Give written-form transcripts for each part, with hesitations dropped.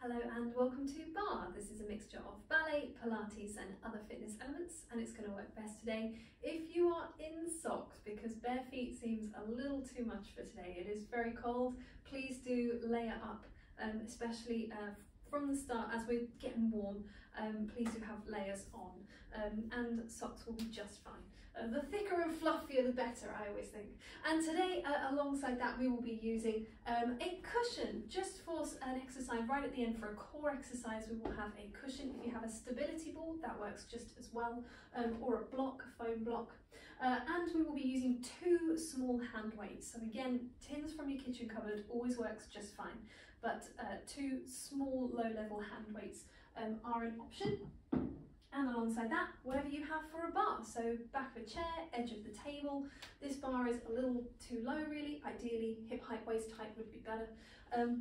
Hello and welcome to Barre. This is a mixture of ballet, Pilates and other fitness elements, and it's going to work best today if you are in socks, because bare feet seems a little too much for today. It is very cold. Please do layer up, especially from the start as we're getting warm. Please do have layers on, and socks will be just fine. The thicker and fluffier the better, I always think. And today, alongside that, we will be using a cushion just for an exercise right at the end. For a core exercise, we will have a cushion. If you have a stability ball, that works just as well, or a block, a foam block. And we will be using 2 small hand weights. So again, tins from your kitchen cupboard always works just fine, but 2 small low-level hand weights are an option. And alongside that, whatever you have for a bar. So back of a chair, edge of the table. This bar is a little too low really. Ideally, hip height, waist height would be better.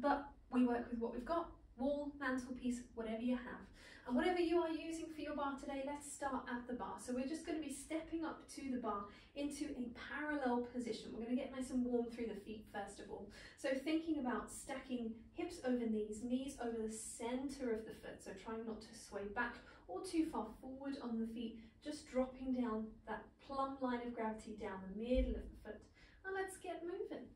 But we work with what we've got. Wall, mantelpiece, whatever you have. And whatever you are using for your bar today, let's start at the bar. So we're just going to be stepping up to the bar into a parallel position. We're going to get nice and warm through the feet first of all. So thinking about stacking hips over knees, knees over the center of the foot. So trying not to sway back or too far forward on the feet, just dropping down that plumb line of gravity down the middle of the foot. And let's get moving.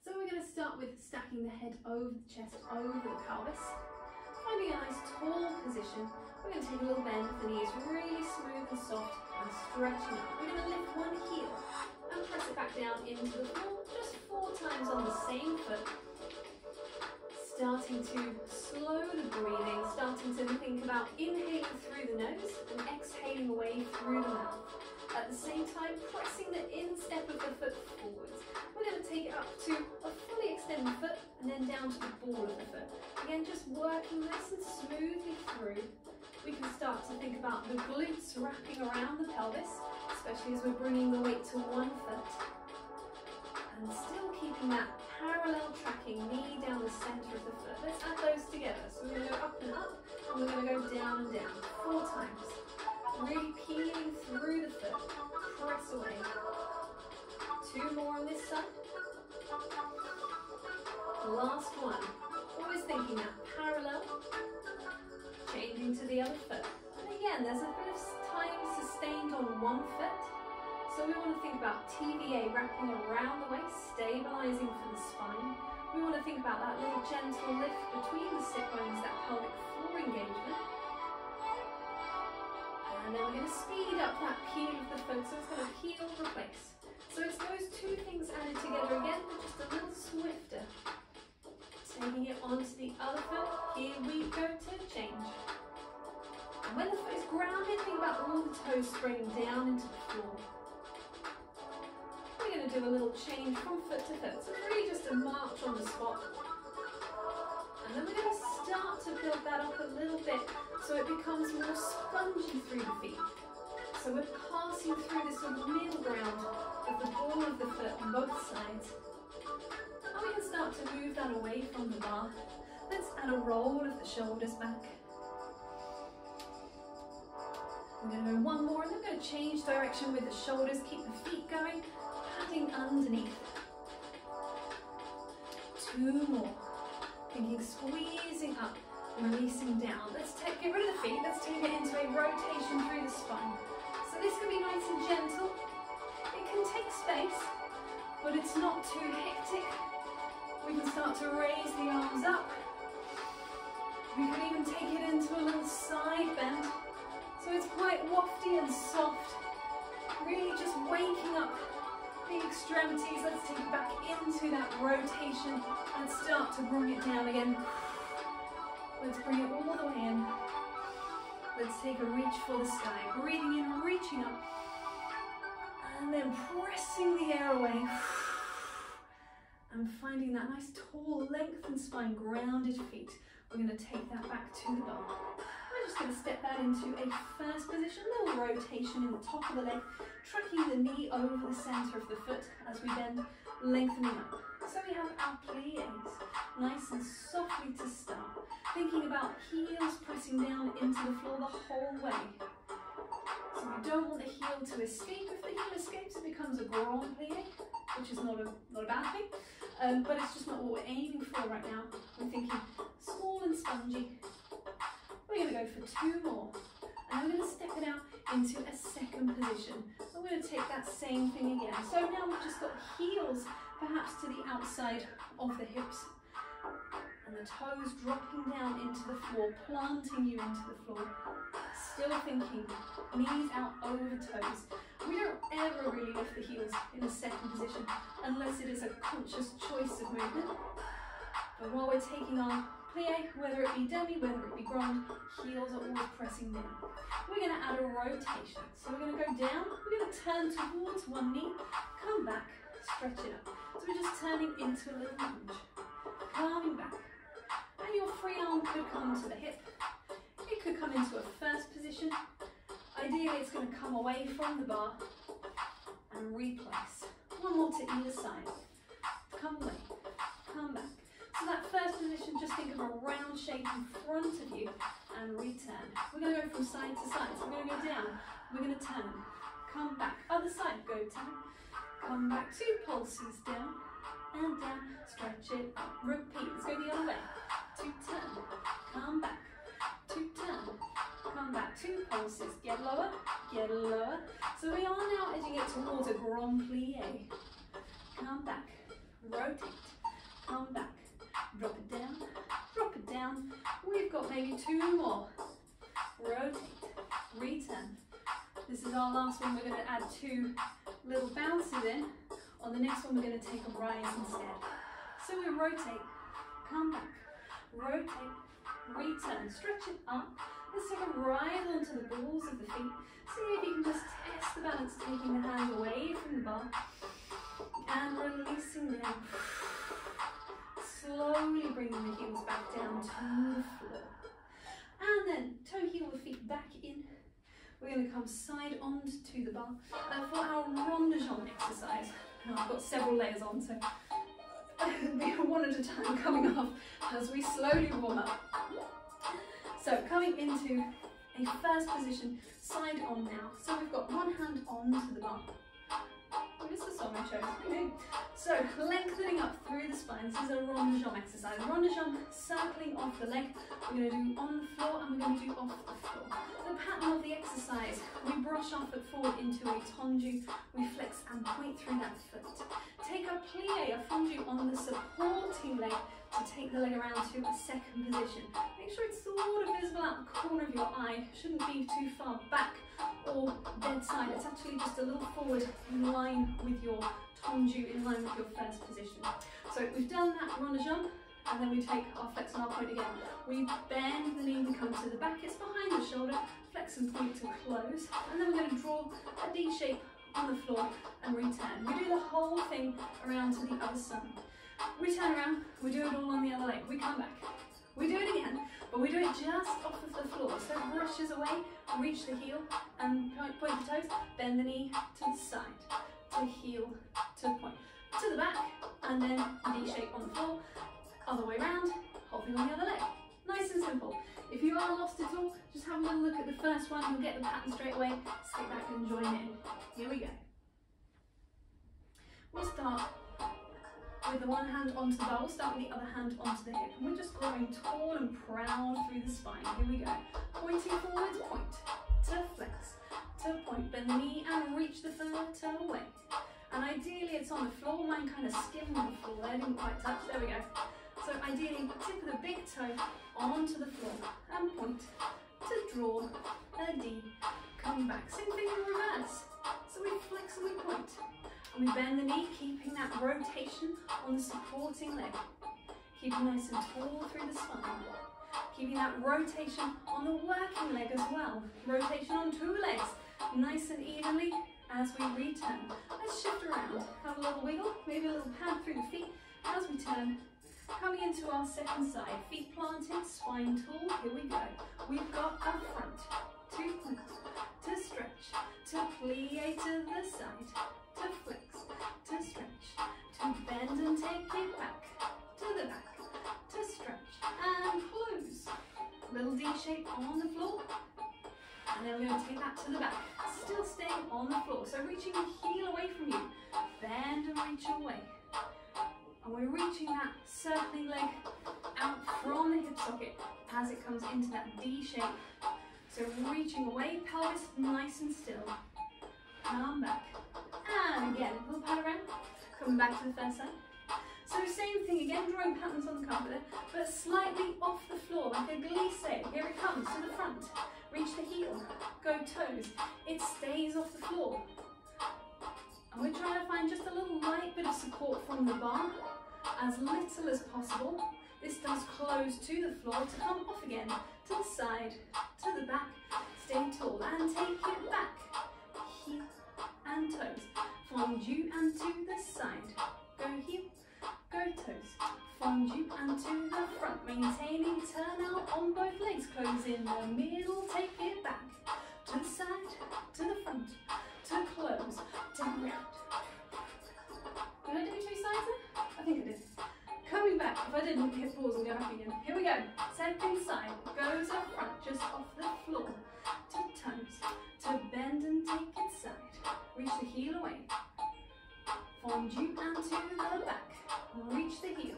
So we're going to start with stacking the head over the chest, over the pelvis. Finding a nice tall position. We're going to take a little bend with the knees, really smooth and soft, and stretching up. We're going to lift one heel and press it back down into the floor, just 4 times on the same foot. Starting to slow the breathing, starting to think about inhaling through the nose and exhaling away through the mouth. At the same time, pressing the instep of the foot forwards. We're going to take it up to a fully extended foot and then down to the ball of the foot. Again, just working nice and smoothly through. We can start to think about the glutes wrapping around the pelvis, especially as we're bringing the weight to one foot. And still keeping that parallel tracking, knee down the center of the foot. Let's add those together. So we're going to go up and up, and we're going to go down and down 4 times. Really peeling through the foot, press away. 2 more on this side. Last one. Always thinking that parallel, changing to the other foot. And again, there's a bit of time sustained on one foot. So we want to think about TVA wrapping around the waist, stabilizing for the spine. We want to think about that little gentle lift between the sit bones, that pelvic floor engagement. And then we're going to speed up that peel of the foot, so it's going to peel, replace. So it's those 2 things added together again, but just a little swifter. Taking it onto the other foot, here we go to change. And when the foot is grounded, think about all the toes spreading down into the floor. We're going to do a little change from foot to foot, so really just a march on the spot. And then we're going to start to build that up a little bit so it becomes more spongy through the feet. So we're passing through this sort of middle ground of the ball of the foot on both sides. And we can start to move that away from the bar. Let's add a roll of the shoulders back. We're going to go 1 more, and then we're going to change direction with the shoulders, keep the feet going, padding underneath. 2 more. Thinking squeezing up, releasing down. Let's get rid of the feet. Let's take it into a rotation through the spine. So this can be nice and gentle. It can take space, but it's not too hectic. We can start to raise the arms up. We can even take it into a little side bend. So it's quite wafty and soft. Really just waking up the extremities. Let's take it back into that rotation and start to bring it down again. Let's bring it all the way in. Let's take a reach for the sky. Breathing in, reaching up. And then pressing the air away. And finding that nice tall lengthened spine, grounded feet. We're going to take that back to the bar. We're just going to step that into a first position, a little rotation in the top of the leg, tracking the knee over the center of the foot as we bend, lengthening up. So we have our pliés, nice and softly to start. Thinking about heels pressing down into the floor the whole way. So we don't want the heel to escape. If the heel escapes, it becomes a grand plié, which is not a bad thing. But it's just not what we're aiming for right now. We're thinking small and spongy. We're going to go for 2 more. And I'm going to step it out into a second position. I'm going to take that same thing again. So now we've just got heels perhaps to the outside of the hips. And the toes dropping down into the floor, planting you into the floor. Still thinking, knees out over toes. We don't ever really lift the heels in a second position unless it is a conscious choice of movement. But while we're taking our plie, whether it be demi, whether it be grand, heels are always pressing down. We're going to add a rotation. So we're going to go down, we're going to turn towards one knee, come back, stretch it up. So we're just turning into a little lunge, coming back. And your free arm could come to the hip. It could come into a first position. Ideally, it's going to come away from the bar and replace. One more to either side. Come away, come back. So that first position, just think of a round shape in front of you and return. We're going to go from side to side. So we're going to go down, we're going to turn, come back. Other side, go down, come back. 2 pulses down and down. Stretch it up, repeat. Let's go the other way. 2 turn, come back. 2 turn, come back. 2 pulses, get lower, get lower. So we are now edging it towards a grand plie. Come back, rotate, come back. Drop it down. We've got maybe 2 more. Rotate, return. This is our last one. We're going to add 2 little bounces in. On the next one, we're going to take a rise instead. So we rotate, come back, rotate, return, stretch it up. Let's take a rise onto the balls of the feet. See if you can just test the balance, taking the hands away from the bar and releasing them. Slowly bringing the heels back down to the floor. And then toe heel the feet back in. We're going to come side on to the bar for our rondegem exercise. Now I've got several layers on, so one at a time coming off as we slowly warm up. So coming into a first position, side on now. So we've got one hand onto the bar. Oh, this is the song I chose. Okay. So lengthening up through the spine. This is a rondegem exercise. Rondegem, circling off the leg. We're going to do on the floor and we're going to do off the floor. The pattern of the exercise, we brush our foot forward into a tendu. We flex and point through that foot. Take a plie, a fondu on the supporting leg to take the leg around to a second position. Make sure it's sort of visible out the corner of your eye. Shouldn't be too far back or dead side. It's actually just a little forward in line with your tendu, in line with your first position. So we've done that rondegem, and then we take our flex and our point again. We bend the knee, we come to the back, it's behind the shoulder, flex and point to close, and then we're going to draw a D shape on the floor and return. We do the whole thing around to the other side. We turn around, we do it all on the other leg, we come back. We do it again, but we do it just off of the floor. So it brushes away, reach the heel and point the toes, bend the knee to the side, to heel, to point, to the back, and then D shape on the floor, other way around, whole thing on the other leg. Nice and simple. If you are lost at all, just have a little look at the first one, you'll get the pattern straight away, stick back and join in. Here we go. We'll start with the one hand onto the bar, we'll start with the other hand onto the hip, and we're just growing tall and proud through the spine. Here we go. Pointing forwards, point, to flex, to point, bend the knee and reach the third toe away. And ideally it's on the floor, mine kind of skimmed the floor there, didn't quite touch, there we go. So ideally, tip of the big toe onto the floor and point to draw a D, come back. Same thing in reverse. So we flex and we point. And we bend the knee, keeping that rotation on the supporting leg. Keeping nice and tall through the spine. Keeping that rotation on the working leg as well. Rotation on 2 legs, nice and evenly as we return. Let's shift around. Have a little wiggle, maybe a little pad through the feet as we turn. Coming into our second side, feet planted, spine tall, here we go. We've got a front, to point, to stretch, to plie to the side, to flex, to stretch, to bend and take it back, to the back, to stretch and close. Little D shape on the floor, and then we're going to take that to the back, still staying on the floor. So reaching the heel away from you, bend and reach away. And we we're reaching that circling leg out from the hip socket as it comes into that D shape. So reaching away, pelvis nice and still. Come back. And again, a little pat around. Coming back to the first side. So same thing again, drawing patterns on the carpet there, but slightly off the floor, like a glisse. Here it comes, to the front. Reach the heel, go toes. It stays off the floor. And we're trying to find just a little light bit of support from the bar, as little as possible. This does close to the floor to come off again, to the side, to the back. Stay tall and take it back. Heel and toes. Fondu and to the side. Go heel, go toes. Fondu and to the front. Maintaining turn out on both legs. Close in the middle, take it back. To the side, to the front, to close, to round. Did I do two sides there? I think I did. Coming back, if I didn't, hit pause and go back again. Here we go. Second side, goes up front, just off the floor. To toes, to bend and take it side. Reach the heel away. Fondu and to the back. Reach the heel.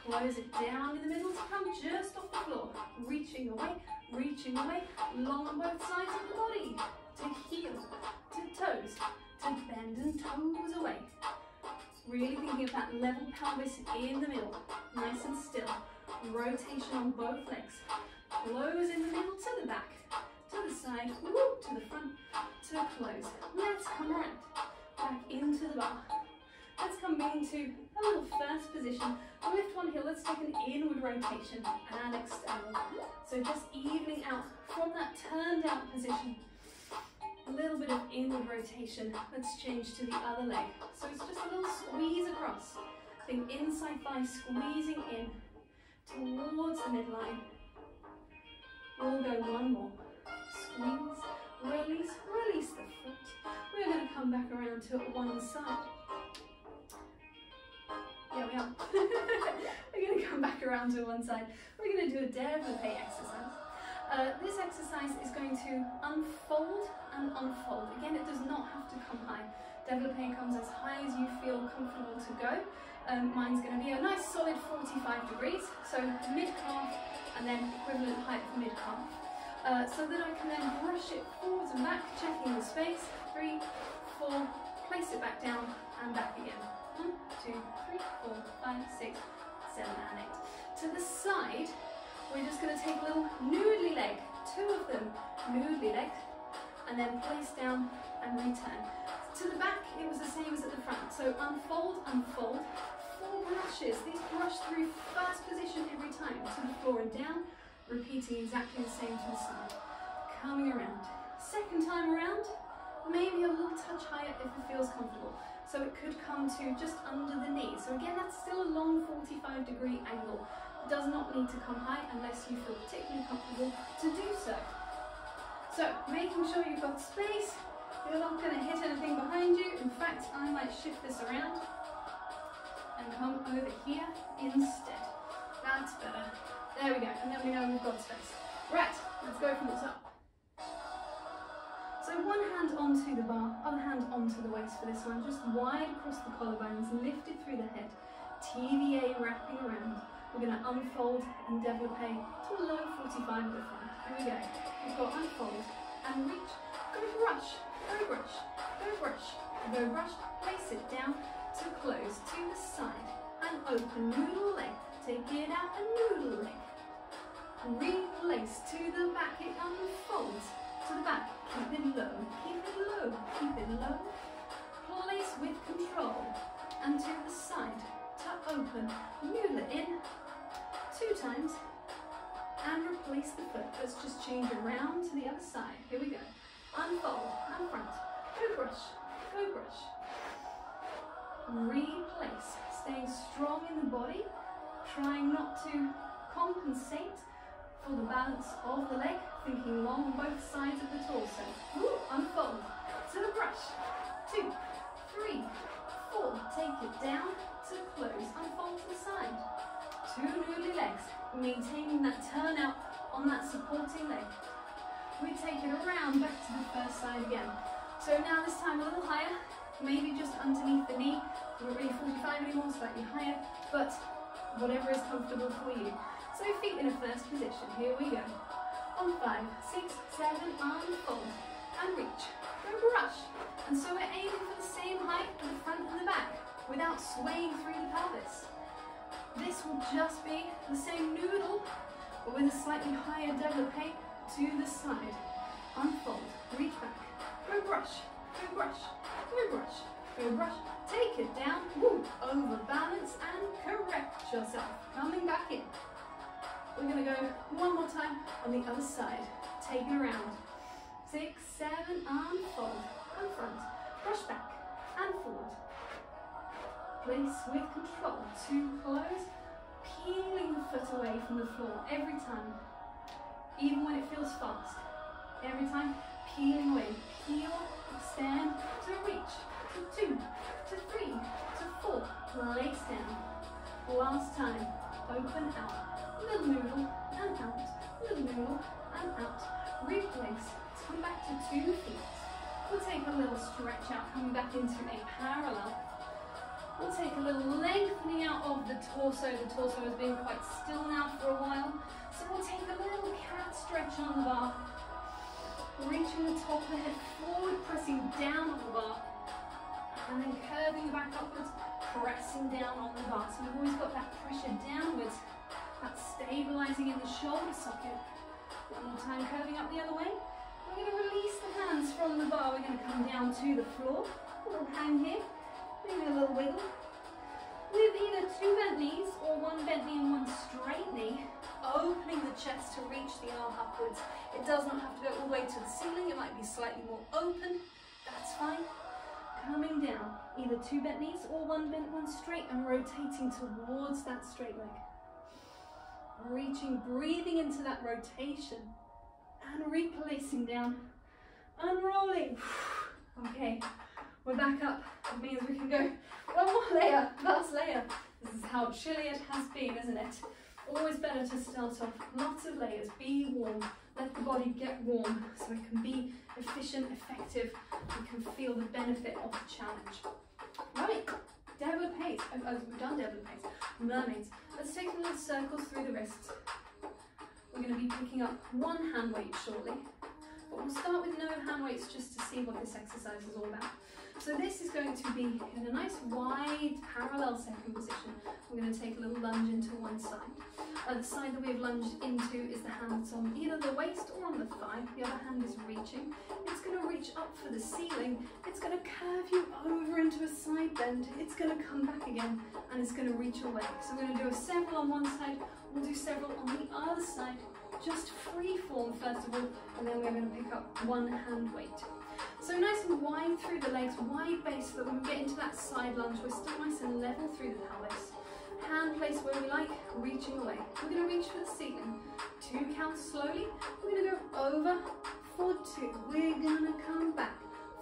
Close it down in the middle to come just off the floor. Reaching away, long on both sides of the body. To heel, to toes, to bend and toes away. Really thinking of that level pelvis in the middle. Nice and still. Rotation on both legs. Close in the middle to the back, to the side, whoop, to the front, to close. Let's come around. Back into the bar. Let's come into a little first position. Lift one heel, let's take an inward rotation and external. So just evening out from that turned out position. A little bit of inward rotation. Let's change to the other leg. So it's just a little squeeze across. Think inside thigh squeezing in towards the midline. We'll go one more. Squeeze, release, release the foot. We're going to come back around to one side. Yeah, we are. We're going to come back around to one side. We're going to do a développé exercise. This exercise is going to unfold and unfold. Again, it does not have to come high. Développé comes as high as you feel comfortable to go. Mine's going to be a nice solid 45 degrees, so mid-calf and then equivalent height for mid-calf. So that I can then brush it forwards and back, checking the space. 3, 4, place it back down and back again. 1, 2, 3, 4, 5, 6, 7 and 8. To the side, we're just going to take a little noodly leg, 2 of them, noodly legs, and then place down and return. To the back, it was the same as at the front. So unfold, unfold, 4 brushes. These brush through first position every time, to the floor and down, repeating exactly the same to the side. Coming around. Second time around, maybe a little touch higher if it feels comfortable. So it could come to just under the knee. So again, that's still a long 45-degree angle. It does not need to come high unless you feel particularly comfortable to do so. So making sure you've got space. You're not going to hit anything behind you. In fact, I might shift this around and come over here instead. That's better. There we go. And then we know we've got space. Right, let's go from the top. So one hand onto the bar, other hand onto the waist for this one. Just wide across the collarbones, lifted through the head. TVA wrapping around. We're going to unfold and développé to a low 45 at the front. Here we go. We've got unfold and reach. Go brush. Go brush, go brush, go brush, place it down to close to the side and open noodle leg, take it out and noodle leg, replace to the back, it unfolds to the back, keep it low, keep it low, keep it low, place with control and to the side to open, noodle it in 2 times and replace the foot. Let's just change around to the other side. Here we go. Unfold and front, go brush, replace, staying strong in the body, trying not to compensate for the balance of the leg, thinking long on both sides of the torso. Woo, unfold, to the brush, 2, 3, 4, take it down to close, unfold to the side, 2 noodly legs, maintaining that turn out on that supporting leg. We take it around back to the first side again. So now this time a little higher, maybe just underneath the knee, not really 45 anymore, slightly higher, but whatever is comfortable for you. So feet in a first position, here we go. On 5, 6, 7, unfold, and reach, go brush. And so we're aiming for the same height for the front and the back, without swaying through the pelvis. This will just be the same noodle, but with a slightly higher développé to the side. Unfold, reach back, go brush, go brush, go brush, go brush. Take it down, woo, over balance and correct yourself. Coming back in. We're going to go one more time on the other side. Take it around. 6, 7, unfold, and front, brush back and forward. Place with control to close, peeling the foot away from the floor every time, even when it feels fast. Every time, peeling away, peel, extend, to reach, to 2, to 3, to 4, place down. Last time, open out, little noodle and out, little noodle and out. Replace, come back to 2 feet. We'll take a little stretch out, coming back into a parallel. We'll take a little lengthening out of the torso. The torso has been quite still now for a while. So we'll take a little cat stretch on the bar. Reaching the top of the head forward, pressing down on the bar. And then curving back upwards, pressing down on the bar. So we've always got that pressure downwards. That's stabilizing in the shoulder socket. One more time, curving up the other way. We're going to release the hands from the bar. We're going to come down to the floor. A little hang here. Maybe a little wiggle. With either 2 bent knees or 1 bent knee and 1 straight knee, opening the chest to reach the arm upwards. It does not have to go all the way to the ceiling. It might be slightly more open. That's fine. Coming down, either 2 bent knees or 1 bent, 1 straight, and rotating towards that straight leg. Reaching, breathing into that rotation, and replacing down, unrolling. Okay. We're back up. It means we can go one more layer, last layer. This is how chilly it has been, isn't it? Always better to start off lots of layers. Be warm. Let the body get warm so it can be efficient, effective. We can feel the benefit of the challenge. Right, développés. We've done développés. Mermaids. Let's take some little circles through the wrists. We're going to be picking up 1 hand weight shortly. But we'll start with no hand weights just to see what this exercise is all about. So this is going to be in a nice wide parallel second position. We're going to take a little lunge into one side. The side that we've lunged into is the hand that's on either the waist or on the thigh. The other hand is reaching. It's going to reach up for the ceiling. It's going to curve you over into a side bend. It's going to come back again and it's going to reach away. So we're going to do several on one side. We'll do several on the other side. Just free form first of all, and then we're going to pick up 1 hand weight. So nice and wide through the legs, wide base, so that when we get into that side lunge, we're still nice and level through the pelvis. Hand place where we like, reaching away. We're going to reach for the ceiling. 2 counts slowly. We're going to go over for 2. We're going to come back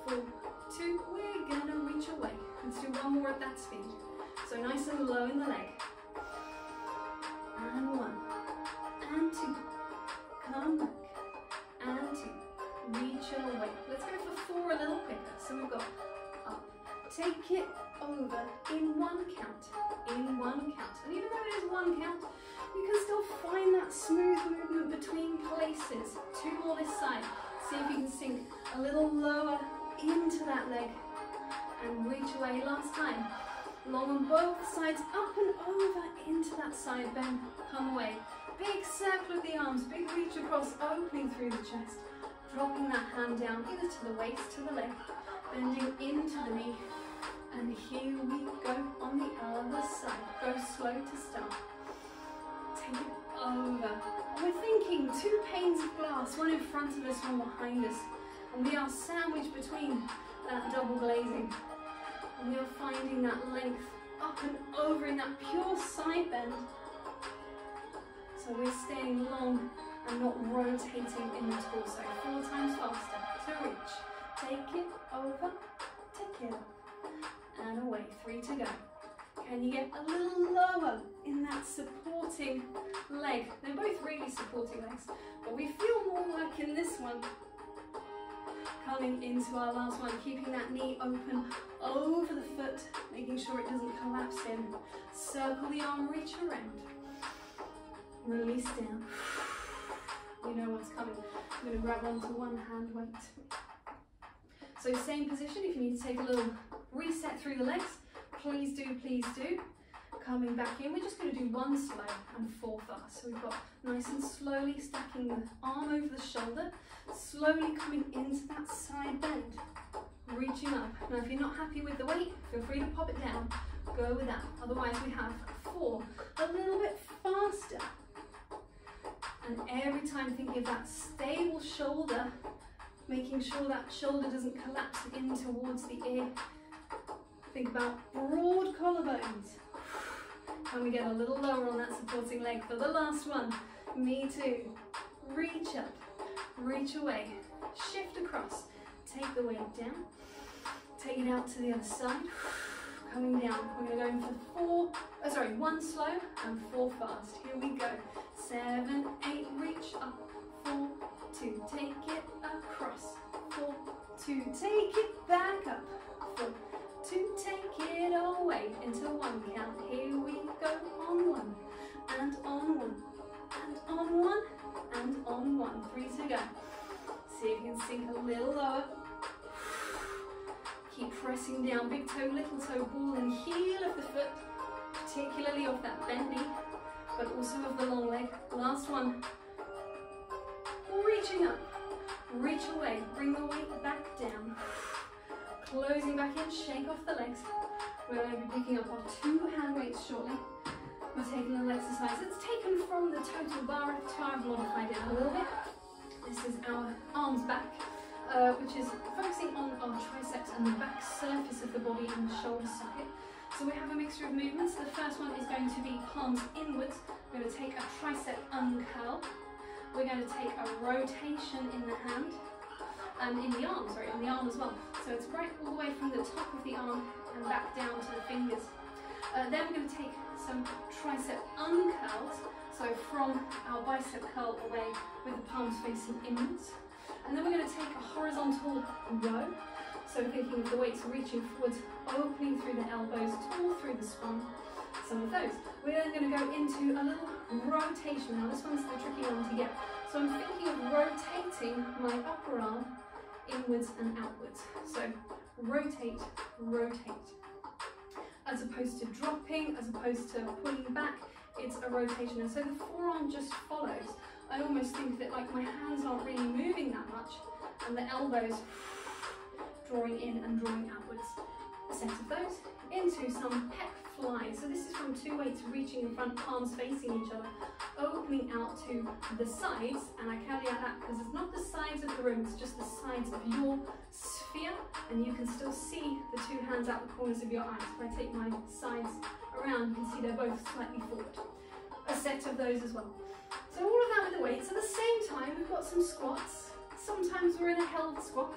for 2. We're going to reach away. Let's do 1 more at that speed. So nice and low in the leg. And 1. And 2. Come back. And 2. Reach away. Let's go for 4 a little quicker. So we've got up, take it over in 1 count, in 1 count. And even though it is 1 count, you can still find that smooth movement between places. 2 more this side. See if you can sink a little lower into that leg and reach away. Last time. Long on both sides, up and over into that side bend. Come away. Big circle of the arms, big reach across, opening through the chest. Dropping that hand down, either to the waist, to the leg, bending into the knee. And here we go on the other side. Go slow to start. Take it over. We're thinking 2 panes of glass, one in front of us, one behind us. And we are sandwiched between that double glazing. And we are finding that length up and over in that pure side bend. So we're staying long and not rotating in the torso. 4 times faster to reach. Take it over, take it up, and away. 3 to go. Can you get a little lower in that supporting leg? They're both really supporting legs, but we feel more like in this one, Coming into our last one, keeping that knee open over the foot, making sure it doesn't collapse in. Circle the arm, reach around. Release down. You know what's coming. I'm going to grab onto one hand weight. So same position, if you need to take a little reset through the legs, please do, please do. Coming back in, we're just going to do one slow and four fast. So we've got nice and slowly stacking the arm over the shoulder, slowly coming into that side bend, reaching up. Now if you're not happy with the weight, feel free to pop it down, go with that. Otherwise we have four, a little bit faster. And every time thinking of that stable shoulder, making sure that shoulder doesn't collapse in towards the ear. Think about broad collarbones. And we get a little lower on that supporting leg for the last one. Me too. Reach up, reach away, shift across, take the weight down, take it out to the other side, coming down. We're going to go for one slow and four fast. Here we go. 7, 8, reach up, 4, 2, take it across, 4, 2, take it back up, 4, 2, take it away into one count. Here we go on one, and on one, and on one, and on one. 3 to go. See if you can sink a little lower. Keep pressing down, big toe, little toe, ball and heel of the foot, particularly off that bent knee, but also of the long leg. Last one. Reaching up, reach away, bring the weight back down. Closing back in, shake off the legs. We're going to be picking up our 2 hand weights shortly. We're taking a little exercise. It's taken from the Total Barre, I've modified it a little bit. This is our arms back, which is focusing on our triceps and the back surface of the body and the shoulder socket. So we have a mixture of movements. The first one is going to be palms inwards. We're going to take a tricep uncurl. We're going to take a rotation in the hand. In the arm as well. So it's right all the way from the top of the arm and back down to the fingers. Then we're going to take some tricep uncurls, so from our bicep curl away with the palms facing inwards. And then we're going to take a horizontal row, so thinking of the weights reaching forwards, opening through the elbows, tall through the spine. Some of those. We're then going to go into a little rotation. Now this one's the tricky one to get. So I'm thinking of rotating my upper arm inwards and outwards. So rotate, rotate. As opposed to dropping, as opposed to pulling back, it's a rotation. And so the forearm just follows. I almost think that like my hands aren't really moving that much and the elbows drawing in and drawing outwards. A set of those into some pec flies. So this is from 2 weights reaching in front, palms facing each other, opening out to the sides. And I caveat that because it's not the sides of the room, it's just the sides of your sphere, and you can still see the 2 hands out the corners of your eyes. If I take my sides around, you can see they're both slightly forward. A set of those as well. So all of that with the weights. At the same time, we've got some squats. Sometimes we're in a held squat,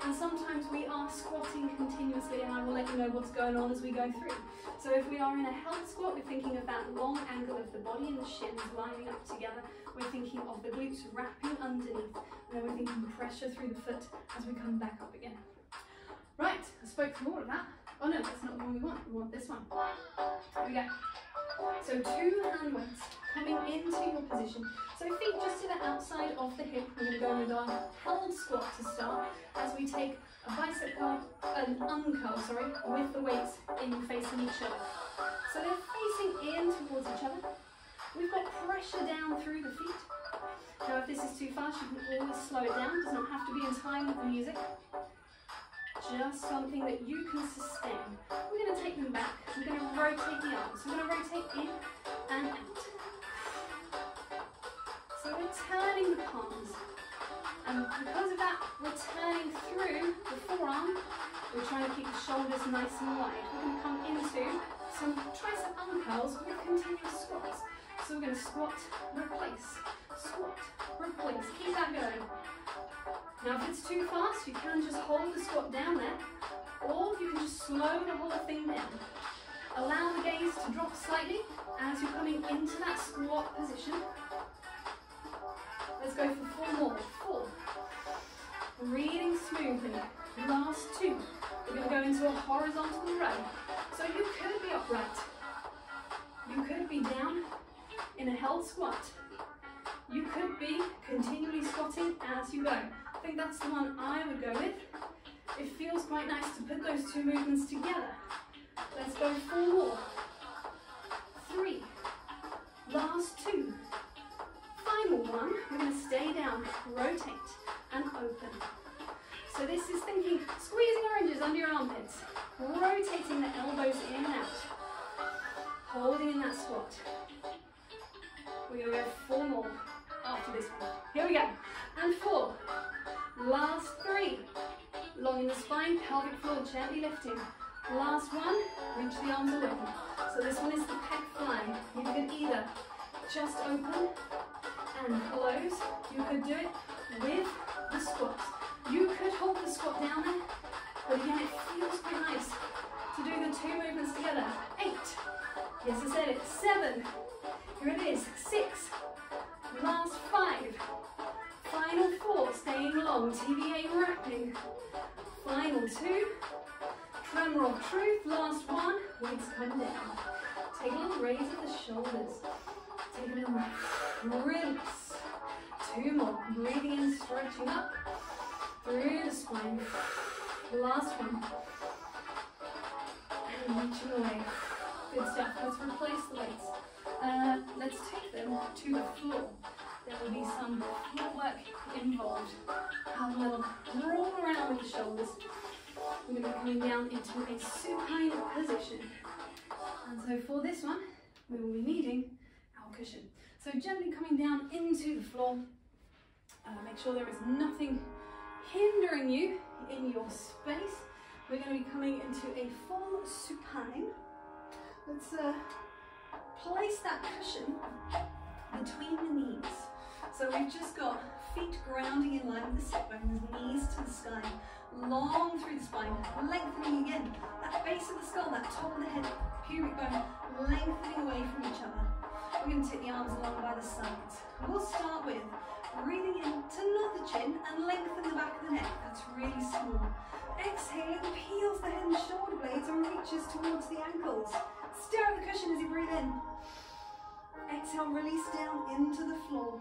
and sometimes we are squatting continuously, and I will let you know what's going on as we go through. So if we are in a held squat, we're thinking of that long angle of the body and the shins lining up together. We're thinking of the glutes wrapping underneath, and then we're thinking pressure through the foot as we come back up again. Right, I spoke through all of that. Oh no, that's not the one we want. We want this one. Here we go. So 2 hand weights coming into your position. So feet just to the outside of the hip. We're going to go with our held squat to start as we take a bicep curl, an uncurl, with the weights in facing each other. So they're facing in towards each other. We've got pressure down through the feet. Now if this is too fast, you can always slow it down. It does not have to be in time with the music. Just something that you can sustain. We're going to take them back. We're going to rotate the arms. We're going to rotate in and out. So we're turning the palms. And because of that, we're turning through the forearm. We're trying to keep the shoulders nice and wide. We're going to come into some tricep uncurls with continuous squats. So we're going to squat, replace, squat, replace. Keep that going. Now if it's too fast, you can just hold the squat down there, or you can just slow the whole thing down. Allow the gaze to drop slightly as you're coming into that squat position. Let's go for 4 more. 4. Breathing smooth. movement. Last two. We're going to go into a horizontal row. So you could be upright. You could be down in a held squat. You could be continually squatting as you go. I think that's the one I would go with. It feels quite nice to put those two movements together. Let's go 4 more. 3. Last 2. Final one. We're going to stay down, rotate and open. So this is thinking squeezing oranges under your armpits, rotating the elbows in and out, holding in that squat. We're going to go 4 more after this one. Here we go. And 4. Last 3. Long in the spine, pelvic floor gently lifting. Last one, reach the arms away. So this one is the pec fly. You can either just open and close. You could do it with the squats. You could hold the squat down there, but again, it feels quite nice to do the 2 movements together. 8. Yes, I said it. 7. Here it is. 6. Last 5. Final 4. Staying long. TVA wrapping. Final 2. Tremor of truth. Last 1. Weights come down. Take a little raise of the shoulders. Take a little release. 2 more. Breathing in, stretching up through the spine. Last one. And reaching away. Good stuff. Let's replace the weights. Let's take them to the floor. There will be some footwork involved. Have a little roll around with the shoulders. We're going to be coming down into a supine position. And so for this one, we will be needing our cushion. So gently coming down into the floor. Make sure there is nothing hindering you in your space. We're going to be coming into a full supine. Let's place that cushion between the knees. So we've just got feet grounding in line with the sit bones, knees to the sky, long through the spine, lengthening again. That base of the skull, that top of the head, pubic bone, lengthening away from each other. We're going to take the arms along by the sides. We'll start with breathing in to nod the chin and lengthen the back of the neck. That's really small. Exhaling, peels the head and shoulder blades and reaches towards the ankles. Stir out the cushion as you breathe in. Exhale, release down into the floor.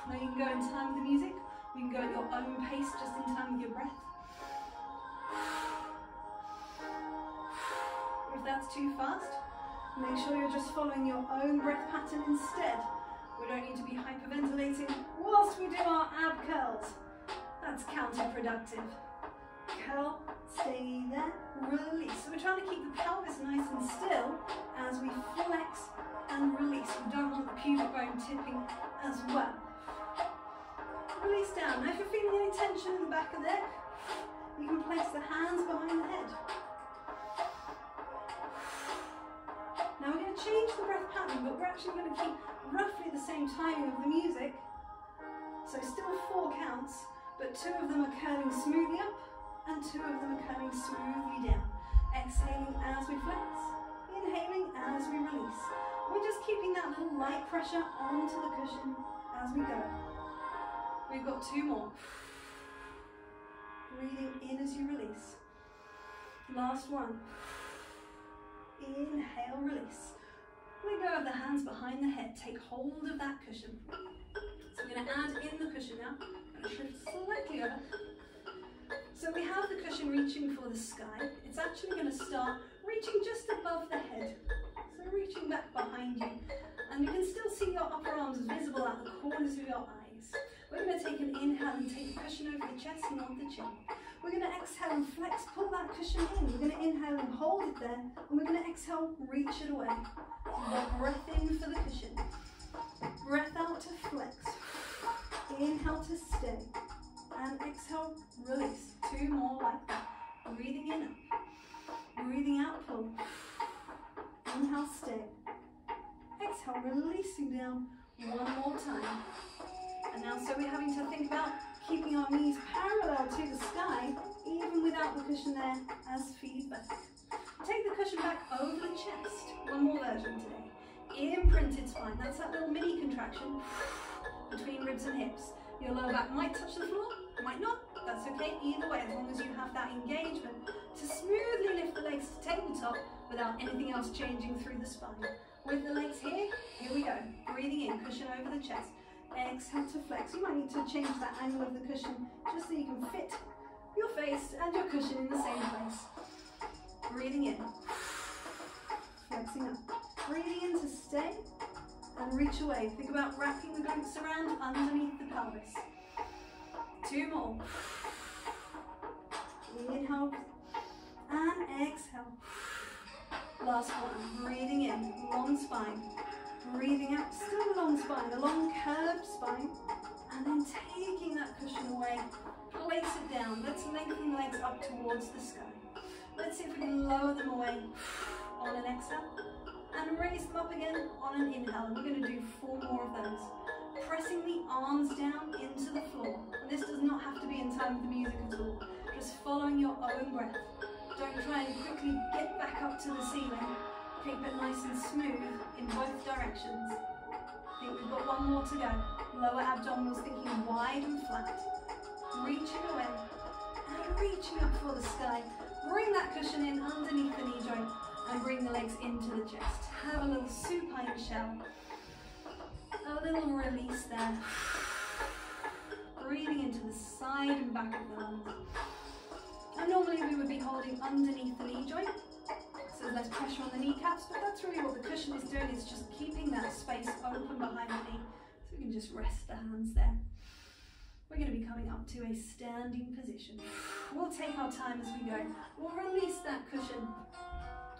Now you can go in time with the music. You can go at your own pace, just in time with your breath. If that's too fast, make sure you're just following your own breath pattern instead. We don't need to be hyperventilating whilst we do our ab curls. That's counterproductive. Curl, stay there, release. So we're trying to keep the pelvis nice and still as we flex and release. We don't want the pubic bone tipping as well. Release down. Now if you're feeling any tension in the back of the neck, you can place the hands behind the head. Now we're going to change the breath pattern, but we're actually going to keep roughly the same timing of the music. So still 4 counts, but 2 of them are curling smoothly up and 2 of them are curling smoothly down. Exhaling as we flex, inhaling as we release. We're just keeping that little light pressure onto the cushion as we go. We've got 2 more. Breathing in as you release. Last one. Inhale, release. Let go of the hands behind the head. Take hold of that cushion. So we're going to add in the cushion now. I'm going to shift slightly over. So we have the cushion reaching for the sky. It's actually going to start reaching just above the head. So reaching back behind you. And you can still see your upper arms visible at the corners of your eyes. We're going to take an inhale and take the cushion over the chest and off the chin. We're going to exhale and flex, pull that cushion in. We're going to inhale and hold it there. And we're going to exhale, reach it away. Breath in for the cushion. Breath out to flex. Inhale to stay. And exhale, release. 2 more like that. Breathing in up. Breathing out, pull. Inhale, stay. Exhale, releasing down. 1 more time. And now, so we're having to think about keeping our knees parallel to the sky, even without the cushion there as feedback. Take the cushion back over the chest. 1 more version today. Imprinted spine. That's that little mini contraction between ribs and hips. Your lower back might touch the floor, might not. That's okay either way, as long as you have that engagement to smoothly lift the legs to tabletop without anything else changing through the spine. With the legs here we go. Breathing in, cushion over the chest. Exhale to flex. You might need to change that angle of the cushion just so you can fit your face and your cushion in the same place. Breathing in, flexing up. Breathing in to stay and reach away. Think about wrapping the glutes around underneath the pelvis. 2 more. Inhale and exhale. Last one. Breathing in, long spine. Breathing out, still a long spine, a long curved spine. And then taking that cushion away, place it down. Let's lengthen the legs up towards the sky. Let's see if we can lower them away on an exhale. And raise them up again on an inhale. We're going to do 4 more of those. Pressing the arms down into the floor. And this does not have to be in time with the music at all. Just following your own breath. Don't try and quickly get back up to the ceiling. Keep it nice and smooth in both directions. I think we've got 1 more to go. Lower abdominals thinking wide and flat. Reaching away and reaching up for the sky. Bring that cushion in underneath the knee joint and bring the legs into the chest. Have a little supine shell. A little release there. Breathing into the side and back of the lungs. And normally we would be holding underneath the knee joint, so there's less pressure on the kneecaps, but that's really what the cushion is doing, is just keeping that space open behind the knee. So we can just rest the hands there. We're going to be coming up to a standing position. We'll take our time as we go. We'll release that cushion.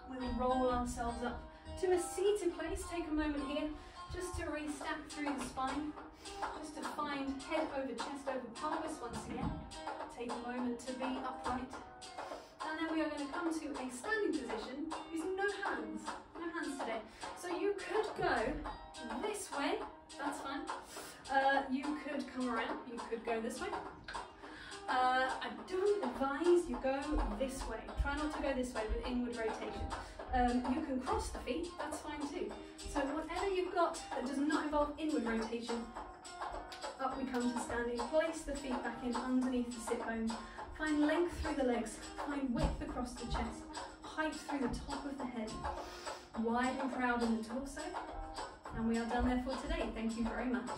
We'll roll ourselves up to a seated place. Take a moment here just to restack through the spine, just to find head over chest over pelvis once again. Take a moment to be upright. And then we are going to come to a standing position using no hands today. So you could go this way, that's fine. You could come around, you could go this way. I don't advise you go this way. Try not to go this way with inward rotation. You can cross the feet, that's fine too. So whatever you've got that does not involve inward rotation, up we come to standing. Place the feet back in underneath the sit bones. Find length through the legs. Find width across the chest. Height through the top of the head. Wide and proud in the torso. And we are done there for today. Thank you very much.